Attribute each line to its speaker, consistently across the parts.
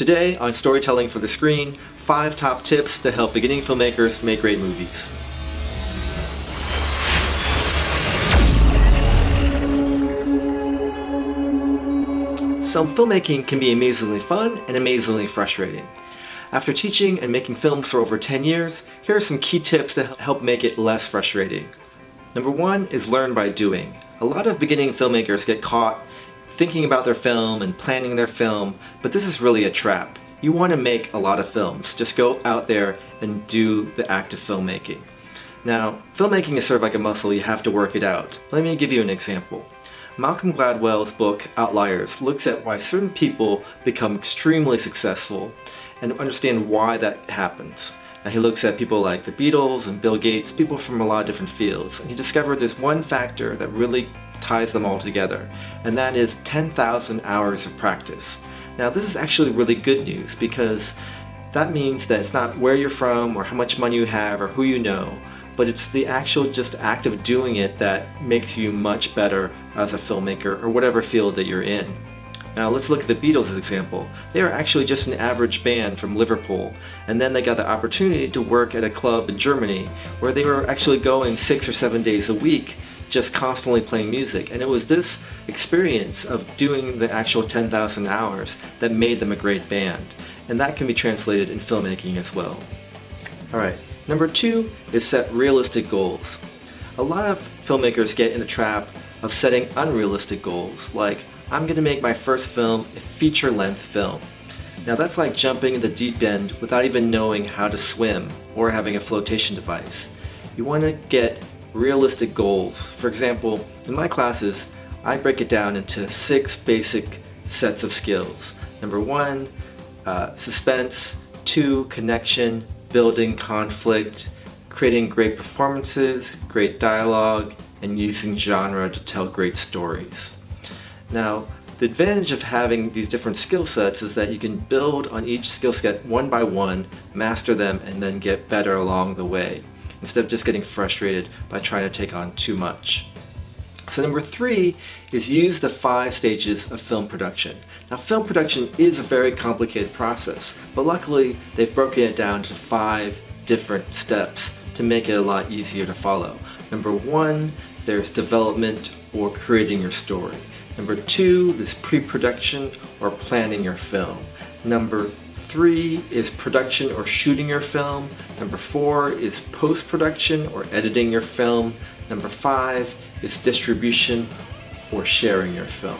Speaker 1: Today on Storytelling for the Screen, 5 top tips to help beginning filmmakers make great movies. So filmmaking can be amazingly fun and amazingly frustrating. After teaching and making films for over 10 years, here are some key tips to help make it less frustrating. Number 1 is learn by doing. A lot of beginning filmmakers get caught thinking about their film and planning their film, but this is really a trap. You want to make a lot of films. Just go out there and do the act of filmmaking. Now, filmmaking is sort of like a muscle, you have to work it out. Let me give you an example. Malcolm Gladwell's book, Outliers, looks at why certain people become extremely successful and understand why that happens. And he looks at people like the Beatles and Bill Gates, people from a lot of different fields. And he discovered there's one factor that really ties them all together, and that is 10,000 hours of practice. Now this is actually really good news because that means that it's not where you're from or how much money you have or who you know, but it's the actual just act of doing it that makes you much better as a filmmaker or whatever field that you're in. Now let's look at the Beatles as an example. They were actually just an average band from Liverpool, and then they got the opportunity to work at a club in Germany where they were actually going 6 or 7 days a week, just constantly playing music. And it was this experience of doing the actual 10,000 hours that made them a great band. And that can be translated in filmmaking as well. Alright, number 2 is set realistic goals. A lot of filmmakers get in the trap of setting unrealistic goals, like I'm going to make my first film a feature-length film. Now that's like jumping in the deep end without even knowing how to swim or having a flotation device. You want to get realistic goals. For example, in my classes, I break it down into 6 basic sets of skills. Number 1, suspense. 2, connection, building conflict, creating great performances, great dialogue, and using genre to tell great stories. Now, the advantage of having these different skill sets is that you can build on each skill set one by one, master them, and then get better along the way, instead of just getting frustrated by trying to take on too much. So number 3 is use the 5 stages of film production. Now film production is a very complicated process, but luckily they've broken it down to 5 different steps to make it a lot easier to follow. Number 1, there's development or creating your story. Number 2 is pre-production or planning your film. Number 3 is production or shooting your film. Number 4 is post-production or editing your film. Number 5 is distribution or sharing your film.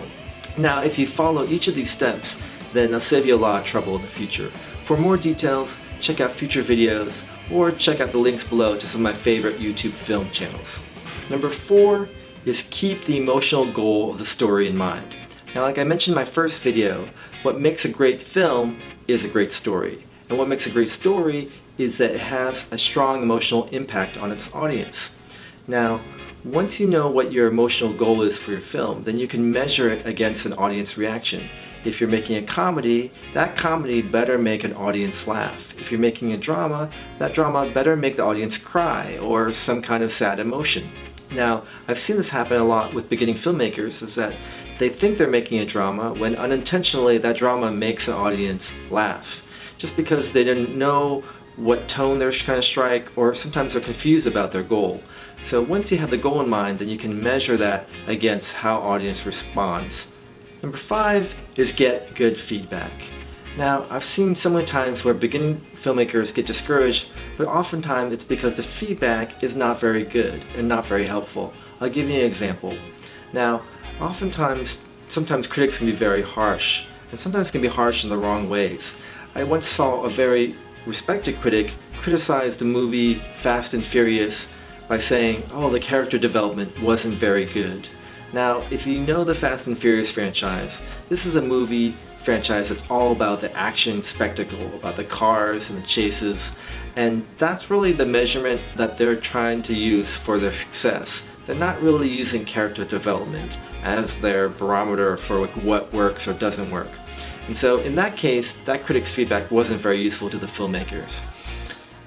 Speaker 1: Now if you follow each of these steps, then they'll save you a lot of trouble in the future. For more details, check out future videos or check out the links below to some of my favorite YouTube film channels. Number 4 is keep the emotional goal of the story in mind. Now like I mentioned in my first video, what makes a great film is a great story. And what makes a great story is that it has a strong emotional impact on its audience. Now, once you know what your emotional goal is for your film, then you can measure it against an audience reaction. If you're making a comedy, that comedy better make an audience laugh. If you're making a drama, that drama better make the audience cry or some kind of sad emotion. Now, I've seen this happen a lot with beginning filmmakers, is that they think they're making a drama when unintentionally that drama makes an audience laugh. Just because they didn't know what tone they're trying to strike, or sometimes they're confused about their goal. So once you have the goal in mind, then you can measure that against how audience responds. Number 5 is get good feedback. Now, I've seen so many times where beginning filmmakers get discouraged, but oftentimes it's because the feedback is not very good and not very helpful. I'll give you an example. Now, sometimes critics can be very harsh, and sometimes can be harsh in the wrong ways. I once saw a very respected critic criticize the movie Fast and Furious by saying, oh, the character development wasn't very good. Now, if you know the Fast and Furious franchise, this is a movie franchise that's all about the action spectacle, about the cars and the chases, and that's really the measurement that they're trying to use for their success. They're not really using character development as their barometer for what works or doesn't work. And so in that case, that critic's feedback wasn't very useful to the filmmakers.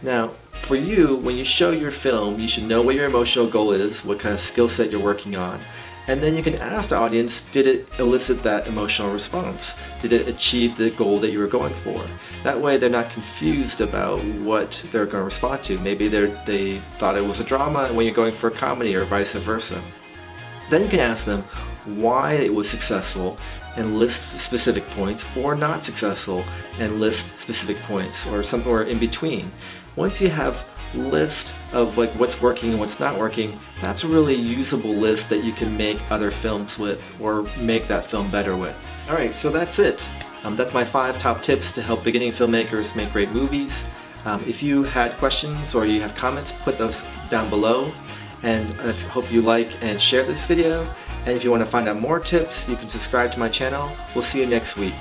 Speaker 1: Now, for you, when you show your film, you should know what your emotional goal is, what kind of skill set you're working on, And then you can ask the audience, did it elicit that emotional response? Did it achieve the goal that you were going for? That way they're not confused about what they're going to respond to. Maybe they thought it was a drama when you're going for a comedy, or vice versa. Then you can ask them why it was successful and list specific points, or not successful and list specific points, or somewhere in between. Once you have list of like what's working and what's not working, that's a really usable list that you can make other films with, or make that film better with. Alright, so that's it. That's my 5 top tips to help beginning filmmakers make great movies. If you had questions or you have comments, put those down below. And I hope you like and share this video. And if you want to find out more tips, you can subscribe to my channel. We'll see you next week.